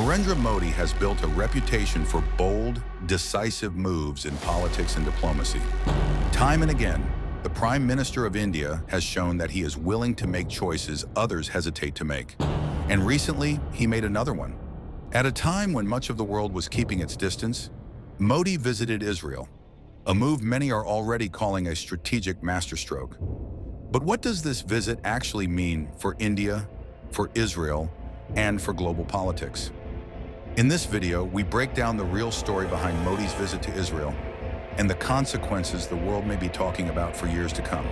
Narendra Modi has built a reputation for bold, decisive moves in politics and diplomacy. Time and again, the Prime Minister of India has shown that he is willing to make choices others hesitate to make. And recently, he made another one. At a time when much of the world was keeping its distance, Modi visited Israel, a move many are already calling a strategic masterstroke. But what does this visit actually mean for India, for Israel, and for global politics? In this video, we break down the real story behind Modi's visit to Israel and the consequences the world may be talking about for years to come.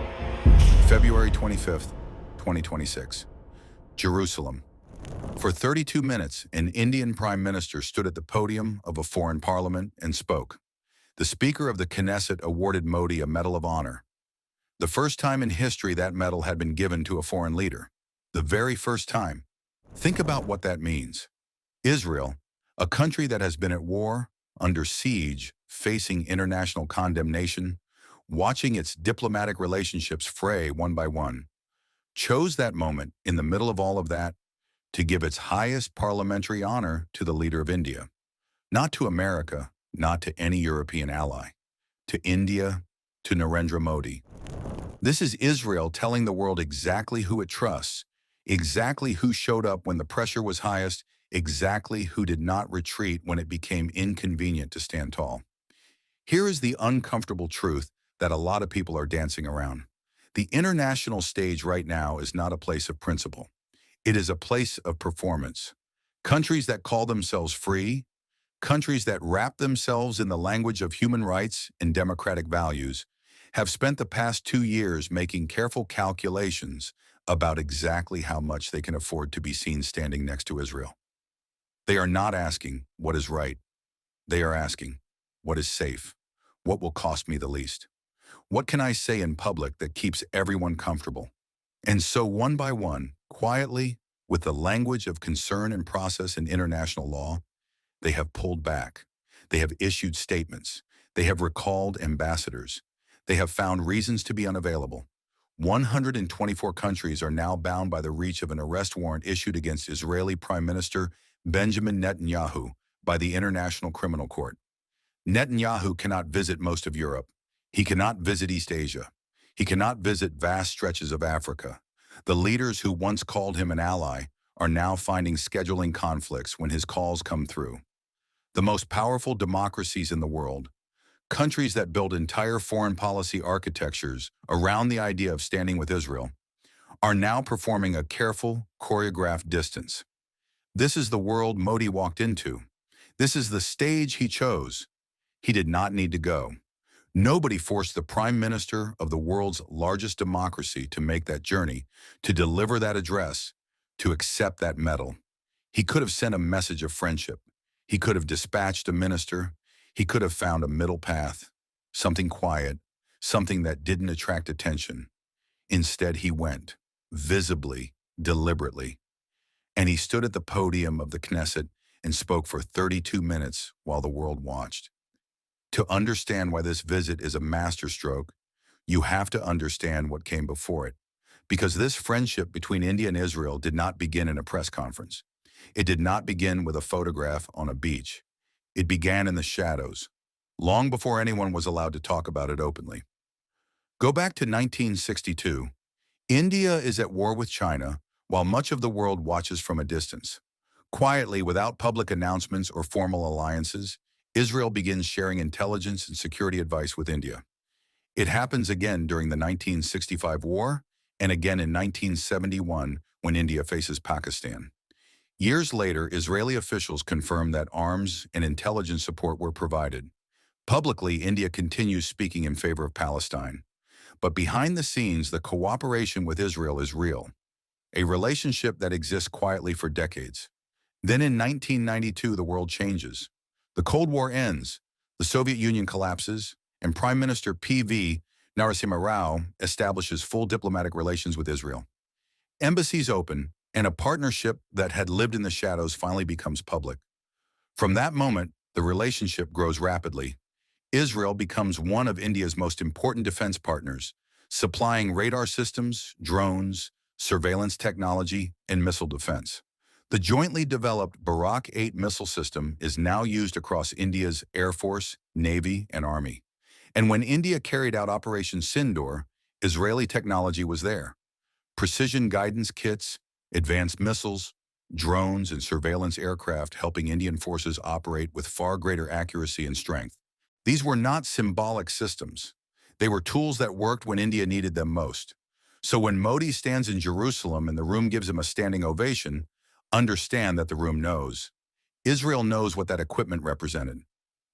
February 25th, 2026. Jerusalem. For 32 minutes, an Indian Prime Minister stood at the podium of a foreign parliament and spoke. The Speaker of the Knesset awarded Modi a Medal of Honor. The first time in history that medal had been given to a foreign leader. The very first time. Think about what that means. Israel, a country that has been at war, under siege, facing international condemnation, watching its diplomatic relationships fray one by one, chose that moment, in the middle of all of that, to give its highest parliamentary honor to the leader of India. Not to America, not to any European ally. To India, to Narendra Modi. This is Israel telling the world exactly who it trusts, exactly who showed up when the pressure was highest, exactly who did not retreat when it became inconvenient to stand tall. Here is the uncomfortable truth that a lot of people are dancing around. The international stage right now is not a place of principle. It is a place of performance. Countries that call themselves free, countries that wrap themselves in the language of human rights and democratic values, have spent the past 2 years making careful calculations about exactly how much they can afford to be seen standing next to Israel. They are not asking what is right. They are asking what is safe, what will cost me the least. What can I say in public that keeps everyone comfortable? And so one by one, quietly, with the language of concern and process in international law, they have pulled back. They have issued statements. They have recalled ambassadors. They have found reasons to be unavailable. 124 countries are now bound by the reach of an arrest warrant issued against Israeli Prime Minister Benjamin Netanyahu by the International Criminal Court. Netanyahu cannot visit most of Europe. He cannot visit East Asia. He cannot visit vast stretches of Africa. The leaders who once called him an ally are now finding scheduling conflicts when his calls come through. The most powerful democracies in the world, countries that build entire foreign policy architectures around the idea of standing with Israel, are now performing a careful, choreographed distance. This is the world Modi walked into. This is the stage he chose. He did not need to go. Nobody forced the Prime Minister of the world's largest democracy to make that journey, to deliver that address, to accept that medal. He could have sent a message of friendship. He could have dispatched a minister. He could have found a middle path, something quiet, something that didn't attract attention. Instead, he went, visibly, deliberately. And he stood at the podium of the Knesset and spoke for 32 minutes while the world watched. To understand why this visit is a masterstroke, you have to understand what came before it. Because this friendship between India and Israel did not begin in a press conference. It did not begin with a photograph on a beach. It began in the shadows, long before anyone was allowed to talk about it openly. Go back to 1962. India is at war with China, while much of the world watches from a distance. Quietly, without public announcements or formal alliances, Israel begins sharing intelligence and security advice with India. It happens again during the 1965 war and again in 1971 when India faces Pakistan. Years later, Israeli officials confirmed that arms and intelligence support were provided. Publicly, India continues speaking in favor of Palestine. But behind the scenes, the cooperation with Israel is real, a relationship that exists quietly for decades. Then in 1992, the world changes. The Cold War ends, the Soviet Union collapses, and Prime Minister P.V. Narasimha Rao establishes full diplomatic relations with Israel. Embassies open, and a partnership that had lived in the shadows finally becomes public. From that moment, the relationship grows rapidly. Israel becomes one of India's most important defense partners, supplying radar systems, drones, surveillance technology, and missile defense. The jointly developed Barak 8 missile system is now used across India's Air Force, Navy, and Army. And when India carried out Operation Sindoor, Israeli technology was there. Precision guidance kits, advanced missiles, drones, and surveillance aircraft helping Indian forces operate with far greater accuracy and strength. These were not symbolic systems. They were tools that worked when India needed them most. So when Modi stands in Jerusalem and the room gives him a standing ovation, understand that the room knows. Israel knows what that equipment represented.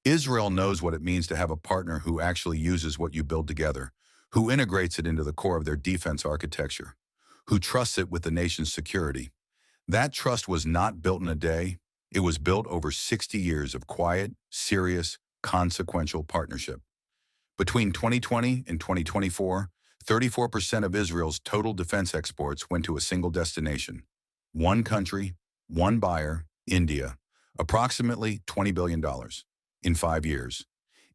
Israel knows what it means to have a partner who actually uses what you build together, who integrates it into the core of their defense architecture, who trusts it with the nation's security. That trust was not built in a day. It was built over 60 years of quiet, serious, consequential partnership. Between 2020 and 2024, 34% of Israel's total defense exports went to a single destination. One country, one buyer, India, approximately $20 billion in 5 years.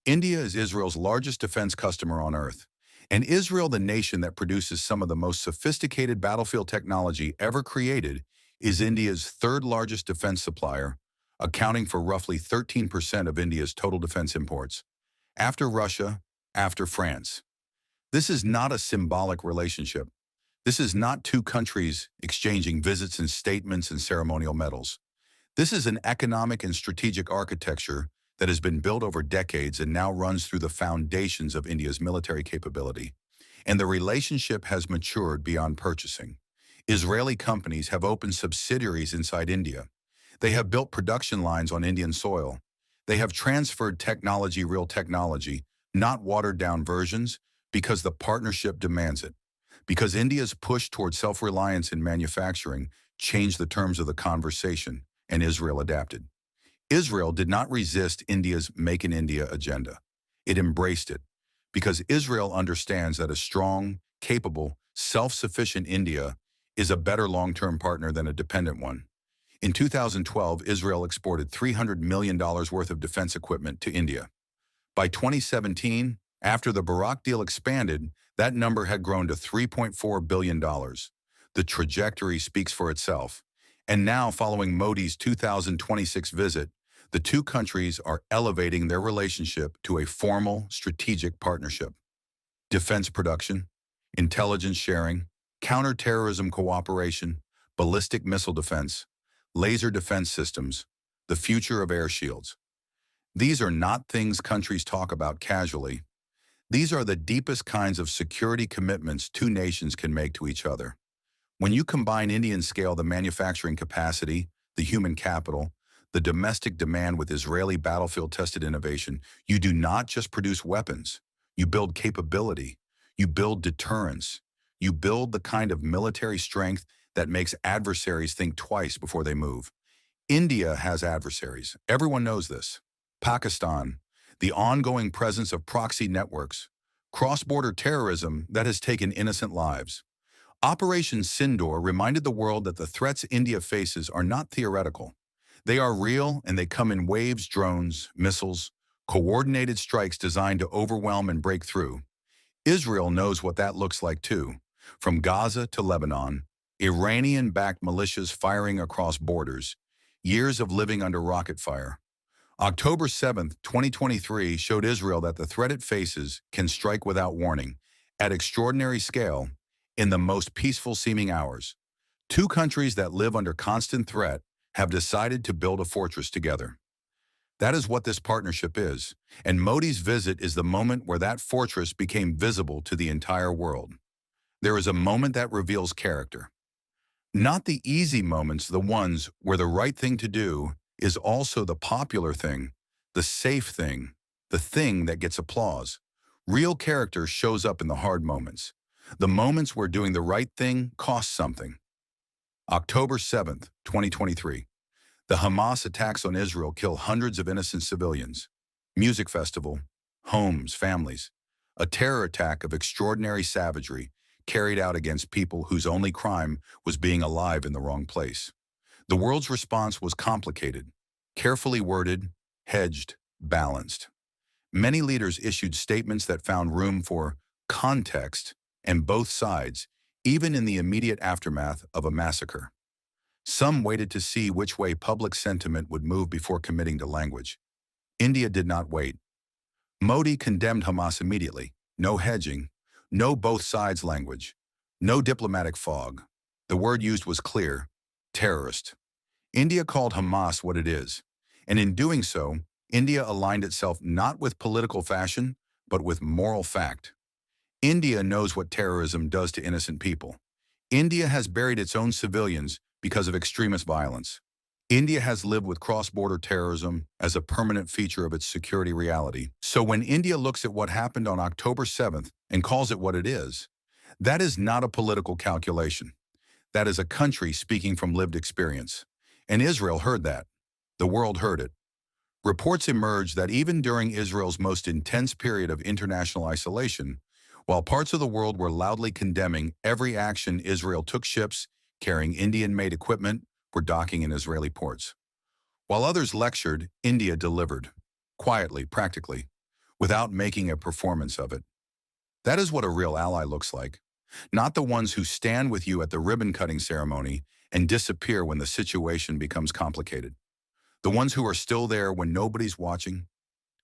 India is Israel's largest defense customer on earth, and Israel, the nation that produces some of the most sophisticated battlefield technology ever created, is India's third largest defense supplier, accounting for roughly 13% of India's total defense imports, after Russia, after France. This is not a symbolic relationship. This is not two countries exchanging visits and statements and ceremonial medals. This is an economic and strategic architecture that has been built over decades and now runs through the foundations of India's military capability. And the relationship has matured beyond purchasing. Israeli companies have opened subsidiaries inside India. They have built production lines on Indian soil. They have transferred technology, real technology, not watered-down versions, because the partnership demands it. Because India's push toward self-reliance in manufacturing changed the terms of the conversation, and Israel adapted. Israel did not resist India's Make in India agenda. It embraced it, because Israel understands that a strong, capable, self-sufficient India is a better long-term partner than a dependent one. In 2012, Israel exported $300 million worth of defense equipment to India. By 2017, after the Barak deal expanded, that number had grown to $3.4 billion. The trajectory speaks for itself. And now, following Modi's 2026 visit, the two countries are elevating their relationship to a formal strategic partnership. Defense production, intelligence sharing, counterterrorism cooperation, ballistic missile defense, laser defense systems, the future of air shields. These are not things countries talk about casually. These are the deepest kinds of security commitments two nations can make to each other. When you combine Indian scale, the manufacturing capacity, the human capital, the domestic demand with Israeli battlefield-tested innovation, you do not just produce weapons. You build capability. You build deterrence. You build the kind of military strength that makes adversaries think twice before they move. India has adversaries. Everyone knows this. Pakistan, the ongoing presence of proxy networks, cross-border terrorism that has taken innocent lives. Operation Sindoor reminded the world that the threats India faces are not theoretical. They are real, and they come in waves, drones, missiles, coordinated strikes designed to overwhelm and break through. Israel knows what that looks like too. From Gaza to Lebanon, Iranian-backed militias firing across borders, years of living under rocket fire. October 7, 2023 showed Israel that the threat it faces can strike without warning, at extraordinary scale, in the most peaceful-seeming hours. Two countries that live under constant threat have decided to build a fortress together. That is what this partnership is, and Modi's visit is the moment where that fortress became visible to the entire world. There is a moment that reveals character. Not the easy moments, the ones where the right thing to do is also the popular thing, the safe thing, the thing that gets applause. Real character shows up in the hard moments, the moments where doing the right thing costs something. October 7th, 2023. The Hamas attacks on Israel kill hundreds of innocent civilians. Music festival, homes, families. A terror attack of extraordinary savagery carried out against people whose only crime was being alive in the wrong place. The world's response was complicated, carefully worded, hedged, balanced. Many leaders issued statements that found room for context and both sides, even in the immediate aftermath of a massacre. Some waited to see which way public sentiment would move before committing to language. India did not wait. Modi condemned Hamas immediately. No hedging, no both sides language, no diplomatic fog. The word used was clear: terrorist. India called Hamas what it is, and in doing so, India aligned itself not with political fashion, but with moral fact. India knows what terrorism does to innocent people. India has buried its own civilians because of extremist violence. India has lived with cross-border terrorism as a permanent feature of its security reality. So when India looks at what happened on October 7th and calls it what it is, that is not a political calculation. That is a country speaking from lived experience. And Israel heard that. The world heard it. Reports emerged that even during Israel's most intense period of international isolation, while parts of the world were loudly condemning every action Israel took, ships carrying Indian-made equipment were docking in Israeli ports. While others lectured, India delivered, quietly, practically, without making a performance of it. That is what a real ally looks like. Not the ones who stand with you at the ribbon-cutting ceremony and disappear when the situation becomes complicated. The ones who are still there when nobody's watching,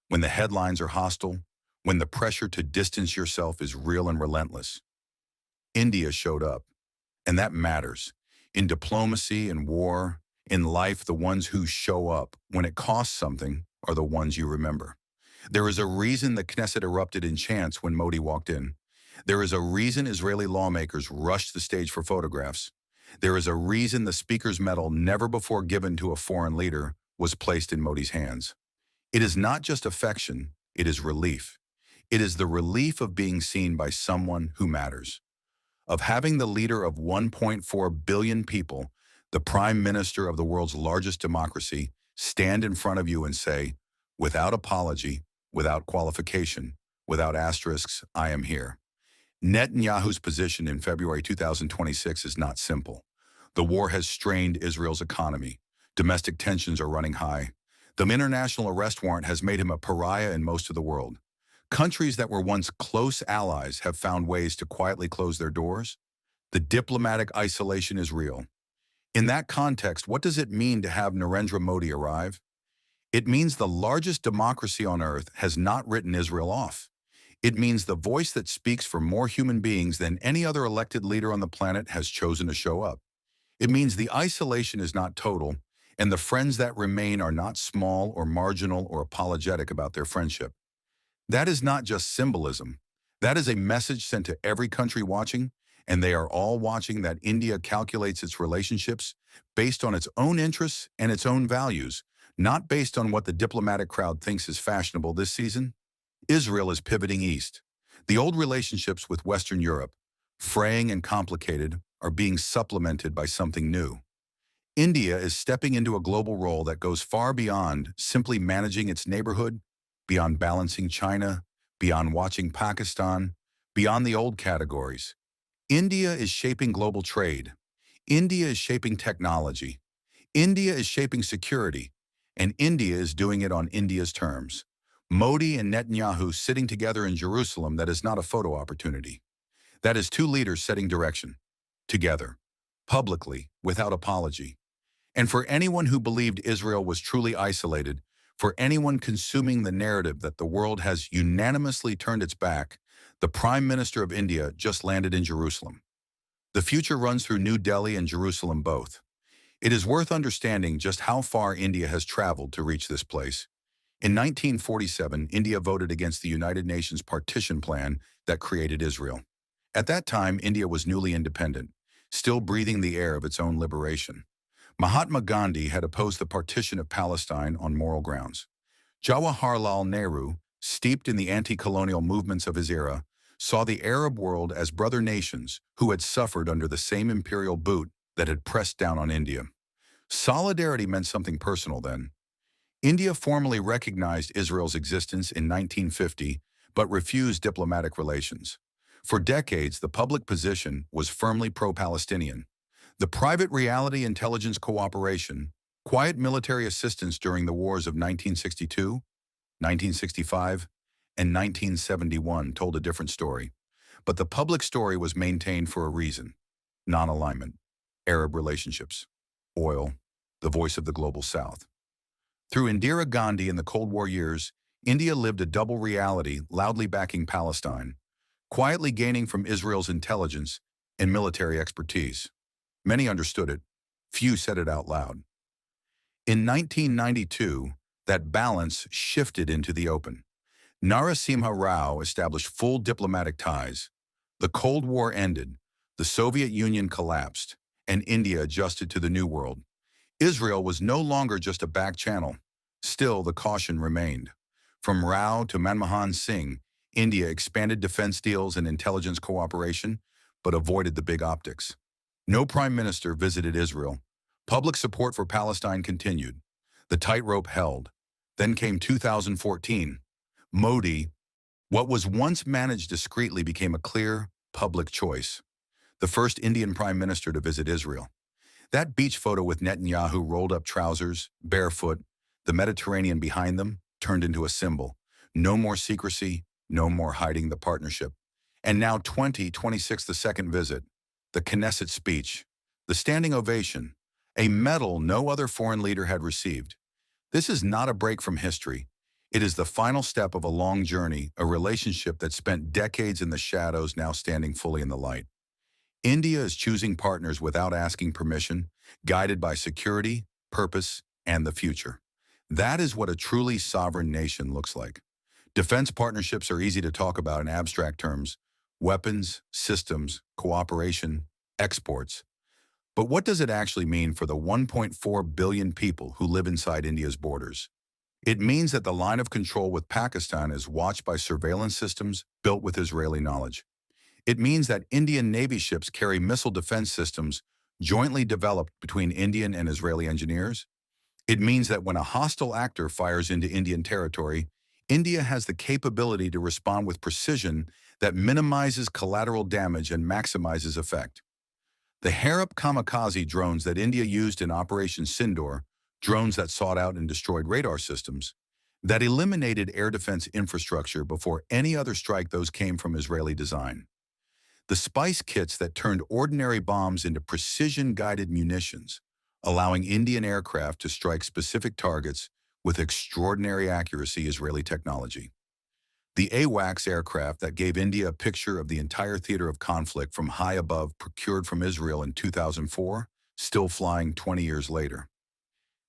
when the headlines are hostile, when the pressure to distance yourself is real and relentless. India showed up, and that matters. In diplomacy, in war, in life, the ones who show up when it costs something are the ones you remember. There is a reason the Knesset erupted in chants when Modi walked in. There is a reason Israeli lawmakers rushed the stage for photographs. There is a reason the Speaker's medal, never before given to a foreign leader, was placed in Modi's hands. It is not just affection, it is relief. It is the relief of being seen by someone who matters, of having the leader of 1.4 billion people, the prime minister of the world's largest democracy, stand in front of you and say, without apology, without qualification, without asterisks, I am here. Netanyahu's position in February 2026 is not simple. The war has strained Israel's economy. Domestic tensions are running high. The international arrest warrant has made him a pariah in most of the world. Countries that were once close allies have found ways to quietly close their doors. The diplomatic isolation is real. In that context, what does it mean to have Narendra Modi arrive? It means the largest democracy on earth has not written Israel off. It means the voice that speaks for more human beings than any other elected leader on the planet has chosen to show up. It means the isolation is not total, and the friends that remain are not small or marginal or apologetic about their friendship. That is not just symbolism. That is a message sent to every country watching, and they are all watching that India calculates its relationships based on its own interests and its own values, not based on what the diplomatic crowd thinks is fashionable this season. Israel is pivoting east. The old relationships with Western Europe, fraying and complicated, are being supplemented by something new. India is stepping into a global role that goes far beyond simply managing its neighborhood, beyond balancing China, beyond watching Pakistan, beyond the old categories. India is shaping global trade. India is shaping technology. India is shaping security. And India is doing it on India's terms. Modi and Netanyahu sitting together in Jerusalem, that is not a photo opportunity. That is two leaders setting direction, together, publicly, without apology. And for anyone who believed Israel was truly isolated, for anyone consuming the narrative that the world has unanimously turned its back, the Prime Minister of India just landed in Jerusalem. The future runs through New Delhi and Jerusalem both. It is worth understanding just how far India has traveled to reach this place. In 1947, India voted against the United Nations partition plan that created Israel. At that time, India was newly independent, still breathing the air of its own liberation. Mahatma Gandhi had opposed the partition of Palestine on moral grounds. Jawaharlal Nehru, steeped in the anti-colonial movements of his era, saw the Arab world as brother nations who had suffered under the same imperial boot that had pressed down on India. Solidarity meant something personal then. India formally recognized Israel's existence in 1950, but refused diplomatic relations. For decades, the public position was firmly pro-Palestinian. The private reality intelligence cooperation, quiet military assistance during the wars of 1962, 1965, and 1971 told a different story. But the public story was maintained for a reason: non-alignment, Arab relationships. oil, the voice of the global South. Through Indira Gandhi in the Cold War years, India lived a double reality, loudly backing Palestine, quietly gaining from Israel's intelligence and military expertise. Many understood it. Few said it out loud. In 1992, that balance shifted into the open. Narasimha Rao established full diplomatic ties. The Cold War ended, the Soviet Union collapsed, and India adjusted to the New World. Israel was no longer just a back channel. Still, the caution remained. From Rao to Manmohan Singh, India expanded defense deals and intelligence cooperation, but avoided the big optics. No prime minister visited Israel. Public support for Palestine continued. The tightrope held. Then came 2014. Modi, what was once managed discreetly, became a clear, public choice. The first Indian prime minister to visit Israel. That beach photo with Netanyahu rolled up trousers, barefoot, the Mediterranean behind them, turned into a symbol. No more secrecy, no more hiding the partnership. And now 2026, the second visit, the Knesset speech, the standing ovation, a medal no other foreign leader had received. This is not a break from history. It is the final step of a long journey, a relationship that spent decades in the shadows, now standing fully in the light. India is choosing partners without asking permission, guided by security, purpose, and the future. That is what a truly sovereign nation looks like. Defense partnerships are easy to talk about in abstract terms: weapons, systems, cooperation, exports. But what does it actually mean for the 1.4 billion people who live inside India's borders? It means that the line of control with Pakistan is watched by surveillance systems built with Israeli knowledge. It means that Indian Navy ships carry missile defense systems jointly developed between Indian and Israeli engineers. It means that when a hostile actor fires into Indian territory, India has the capability to respond with precision that minimizes collateral damage and maximizes effect. The Harap kamikaze drones that India used in Operation Sindoor, drones that sought out and destroyed radar systems, that eliminated air defense infrastructure before any other strike, those came from Israeli design. The spice kits that turned ordinary bombs into precision-guided munitions, allowing Indian aircraft to strike specific targets with extraordinary accuracy, Israeli technology. The AWACS aircraft that gave India a picture of the entire theater of conflict from high above, procured from Israel in 2004, still flying 20 years later.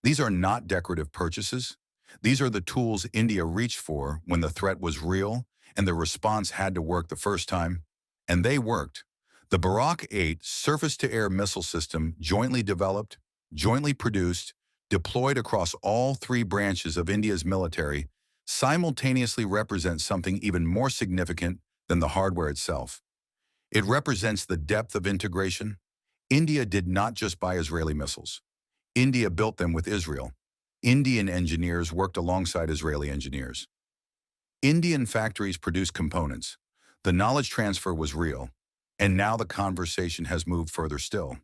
These are not decorative purchases. These are the tools India reached for when the threat was real and the response had to work the first time. And they worked. The Barak 8 surface-to-air missile system, jointly developed, jointly produced, deployed across all three branches of India's military, simultaneously represents something even more significant than the hardware itself. It represents the depth of integration. India did not just buy Israeli missiles. India built them with Israel. Indian engineers worked alongside Israeli engineers. Indian factories produced components. The knowledge transfer was real, and now the conversation has moved further still.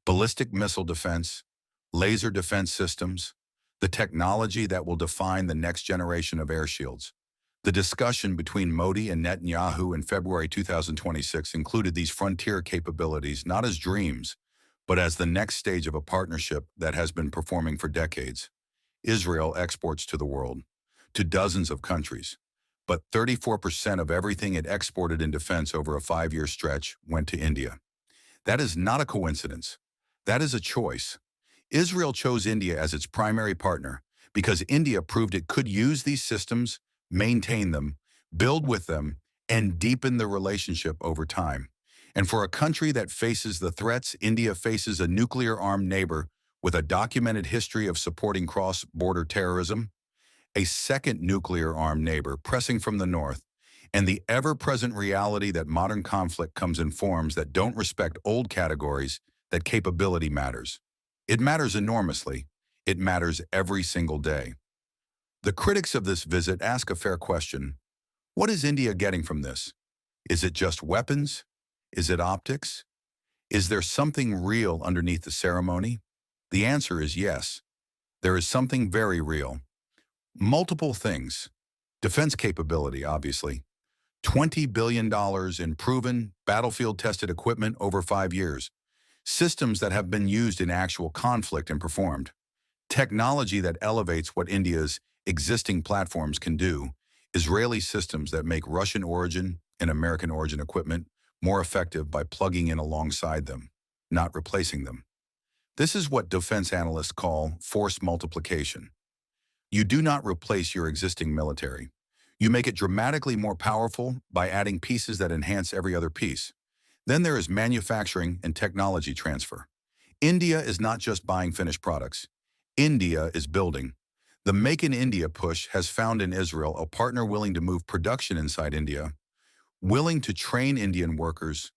Ballistic missile defense, laser defense systems, the technology that will define the next generation of air shields. The discussion between Modi and Netanyahu in February 2026 included these frontier capabilities not as dreams, but as the next stage of a partnership that has been performing for decades. Israel exports to the world, to dozens of countries, but 34% of everything it exported in defense over a 5-year stretch went to India. That is not a coincidence. That is a choice. Israel chose India as its primary partner because India proved it could use these systems, maintain them, build with them, and deepen the relationship over time. And for a country that faces the threats, India faces a nuclear-armed neighbor with a documented history of supporting cross-border terrorism, a second nuclear-armed neighbor pressing from the north, and the ever-present reality that modern conflict comes in forms that don't respect old categories, that capability matters. It matters enormously. It matters every single day. The critics of this visit ask a fair question. What is India getting from this? Is it just weapons? Is it optics? Is there something real underneath the ceremony? The answer is yes. There is something very real. Multiple things. Defense capability, obviously. $20 billion in proven, battlefield-tested equipment over 5 years. systems that have been used in actual conflict and performed, technology that elevates what India's existing platforms can do, Israeli systems that make Russian origin and American origin equipment more effective by plugging in alongside them, not replacing them. This is what defense analysts call force multiplication. You do not replace your existing military. You make it dramatically more powerful by adding pieces that enhance every other piece. Then there is manufacturing and technology transfer. India is not just buying finished products. India is building. The Make in India push has found in Israel a partner willing to move production inside India, willing to train Indian workers,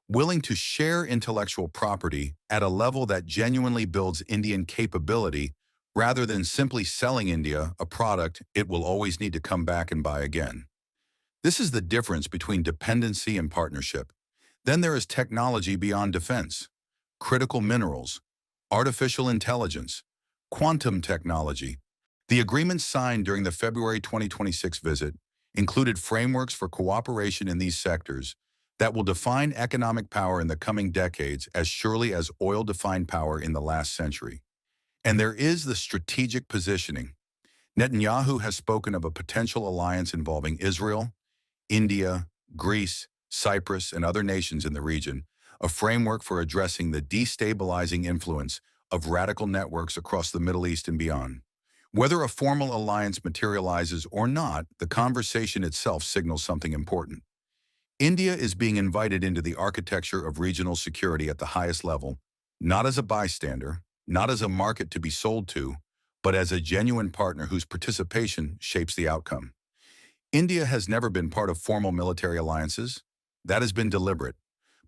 willing to share intellectual property at a level that genuinely builds Indian capability rather than simply selling India a product it will always need to come back and buy again. This is the difference between dependency and partnership. Then there is technology beyond defense, critical minerals, artificial intelligence, quantum technology. The agreements signed during the February 2026 visit included frameworks for cooperation in these sectors that will define economic power in the coming decades as surely as oil defined power in the last century. And there is the strategic positioning. Netanyahu has spoken of a potential alliance involving Israel, India, Greece, Cyprus, and other nations in the region, a framework for addressing the destabilizing influence of radical networks across the Middle East and beyond. Whether a formal alliance materializes or not, the conversation itself signals something important. India is being invited into the architecture of regional security at the highest level, not as a bystander, not as a market to be sold to, but as a genuine partner whose participation shapes the outcome. India has never been part of formal military alliances. That has been deliberate.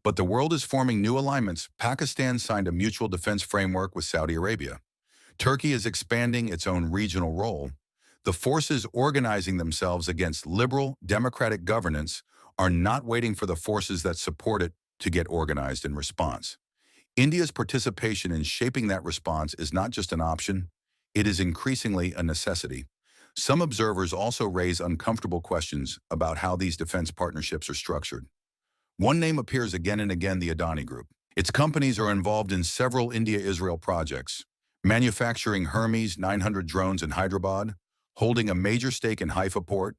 But the world is forming new alignments. Pakistan signed a mutual defense framework with Saudi Arabia. Turkey is expanding its own regional role. The forces organizing themselves against liberal, democratic governance are not waiting for the forces that support it to get organized in response. India's participation in shaping that response is not just an option, it is increasingly a necessity. Some observers also raise uncomfortable questions about how these defense partnerships are structured. One name appears again and again: the Adani Group. Its companies are involved in several India-Israel projects, manufacturing Hermes 900 drones in Hyderabad, holding a major stake in Haifa port,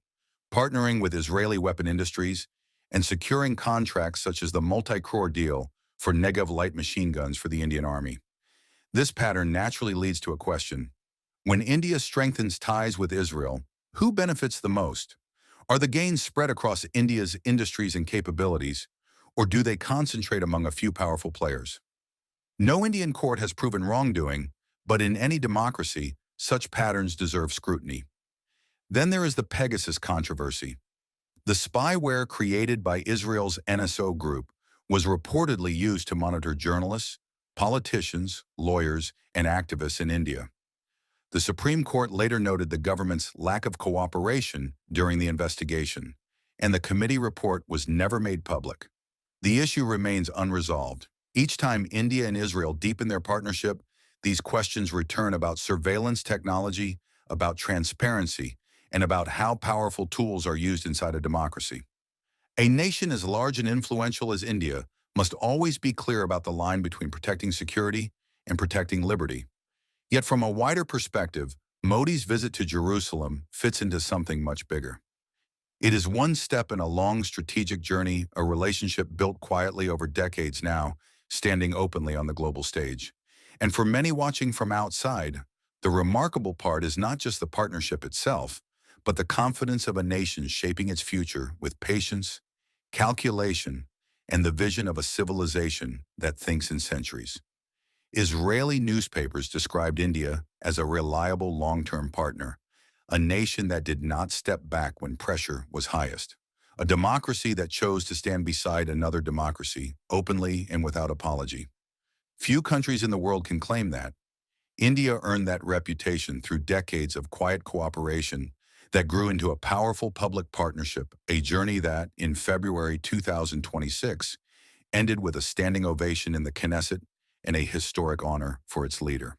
partnering with Israeli weapon industries, and securing contracts such as the multi-crore deal for Negev light machine guns for the Indian Army. This pattern naturally leads to a question. When India strengthens ties with Israel, who benefits the most? Are the gains spread across India's industries and capabilities, or do they concentrate among a few powerful players? No Indian court has proven wrongdoing, but in any democracy, such patterns deserve scrutiny. Then there is the Pegasus controversy. The spyware created by Israel's NSO group was reportedly used to monitor journalists, politicians, lawyers, and activists in India. The Supreme Court later noted the government's lack of cooperation during the investigation, and the committee report was never made public. The issue remains unresolved. Each time India and Israel deepen their partnership, these questions return about surveillance technology, about transparency, and about how powerful tools are used inside a democracy. A nation as large and influential as India must always be clear about the line between protecting security and protecting liberty. Yet from a wider perspective, Modi's visit to Jerusalem fits into something much bigger. It is one step in a long strategic journey, a relationship built quietly over decades now, standing openly on the global stage. And for many watching from outside, the remarkable part is not just the partnership itself, but the confidence of a nation shaping its future with patience, calculation, and the vision of a civilization that thinks in centuries. Israeli newspapers described India as a reliable long-term partner, a nation that did not step back when pressure was highest, a democracy that chose to stand beside another democracy, openly and without apology. Few countries in the world can claim that. India earned that reputation through decades of quiet cooperation that grew into a powerful public partnership, a journey that, in February 2026, ended with a standing ovation in the Knesset and a historic honor for its leader.